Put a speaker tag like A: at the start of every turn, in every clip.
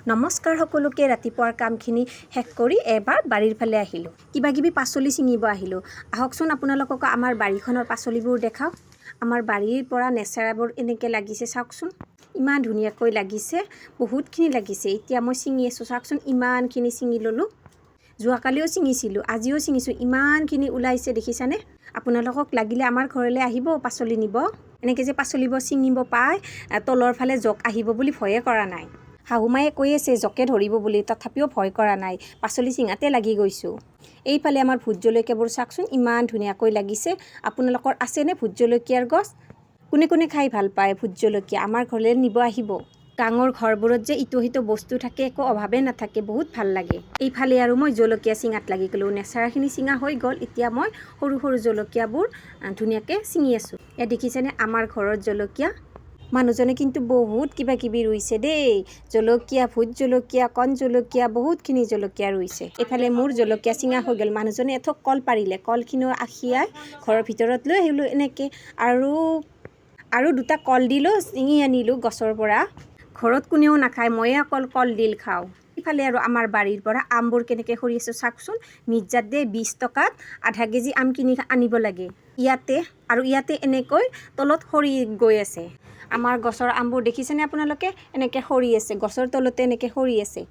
A: নমস্কাৰ সকলোকে ৰাতিপুৱাৰ কামখিনি শেষ কৰি এবাৰ বাৰীৰ ফালে আহিলোঁ কিবা কিবি পাচলি ছিঙিব আহিলোঁ আহকচোন আপোনালোকক আমাৰ বাৰীখনৰ পাচলিবোৰ দেখাওঁ আমাৰ বাৰীৰ পৰা নেচেৰাবোৰ এনেকৈ লাগিছে চাওকচোন ইমান ধুনীয়াকৈ লাগিছে বহুতখিনি লাগিছে এতিয়া মই ছিঙি আছোঁ চাওকচোন ইমানখিনি ছিঙি ল'লোঁ যোৱাকালিও ছিঙিছিলোঁ আজিও ছিঙিছোঁ ইমানখিনি ওলাইছে দেখিছানে আপোনালোকক লাগিলে আমাৰ ঘৰলৈ আহিব পাচলি নিব এনেকৈ যে পাচলিবোৰ ছিঙিব পায় তলৰ ফালে জক আহিব বুলি ভয়ে কৰা নাই শাহুমায়ে কৈ আছে জকে ধৰিব বুলি তথাপিও ভয় কৰা নাই পাচলি ছিঙাতে লাগি গৈছোঁ এইফালে আমাৰ ভোট জলকীয়াবোৰ চাওকচোন ইমান ধুনীয়াকৈ লাগিছে আপোনালোকৰ আছেনে ভোট জলকীয়াৰ গছ কোনে কোনে খাই ভাল পায় ভোট জলকীয়া আমাৰ ঘৰলৈ নিব আহিব গাঁৱৰ ঘৰবোৰত যে ইটো সিটো বস্তু থাকে একো অভাৱে নাথাকে বহুত ভাল লাগে এইফালে আৰু মই জলকীয়া ছিঙাত লাগি গ'লোঁ নেচাৰাখিনি ছিঙা হৈ গ'ল এতিয়া মই সৰু সৰু জলকীয়াবোৰ ধুনীয়াকৈ ছিঙি আছোঁ ইয়াত দেখিছেনে আমাৰ ঘৰৰ জলকীয়া মানুহজনে কিন্তু বহুত কিবা কিবি ৰুইছে দেই জলকীয়া ভোট জলকীয়া কণ জলকীয়া বহুতখিনি জলকীয়া ৰুইছে এইফালে মোৰ জলকীয়া ছিঙা হৈ গ'ল মানুহজনে এথোক কল পাৰিলে কলখিনিও আখিয়াই ঘৰৰ ভিতৰত লৈ আহিলোঁ এনেকৈ আৰু দুটা কলডিলো ছিঙি আনিলোঁ গছৰ পৰা ঘৰত কোনেও নাখায় ময়ে অকল কলডিল খাওঁ ইফালে আৰু আমাৰ বাৰীৰ পৰা আমবোৰ কেনেকৈ সৰি আছোঁ চাওকচোন মিৰ্জাত দে 20 টকাত আধা কেজি আম কিনি আনিব লাগে ইয়াতে এনেকৈ তলত সৰি গৈ আছে আমাৰ গছৰ আমবোৰ দেখিছেনে আপোনালোকে এনেকৈ সৰি আছে গছৰ তলতে এনেকৈ সৰি আছে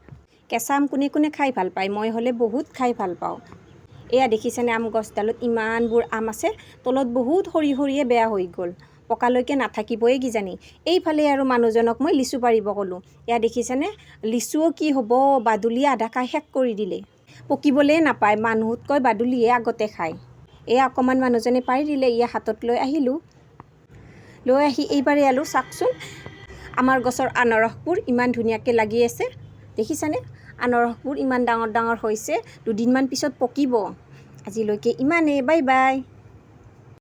A: কেঁচা আম কোনে কোনে খাই ভাল পায় মই হ'লে বহুত খাই ভাল পাওঁ এয়া দেখিছেনে আম গছডালত ইমানবোৰ আম আছে তলত বহুত সৰি সৰিয়ে বেয়া হৈ গ'ল পকালৈকে নাথাকিবই কিজানি এইফালে আৰু মানুহজনক মই লিচু পাৰিব ক'লোঁ এয়া দেখিছেনে লিচুও কি হ'ব বাদুলিয়ে আধা খাই শেষ কৰি দিলে পকিবলৈ নাপায় মানুহতকৈ বাদুলিয়ে আগতে খায় এয়া অকণমান মানুহজনে পাৰি দিলে ইয়া হাতত লৈ আহিলোঁ লৈ আহি এইবাৰে আলোঁ চাওকচোন আমাৰ গছৰ আনাৰসবোৰ ইমান ধুনীয়াকৈ লাগি আছে দেখিছানে আনাৰসবোৰ ইমান ডাঙৰ ডাঙৰ হৈছে দুদিনমান পিছত পকিব আজিলৈকে ইমানেই বাই বাই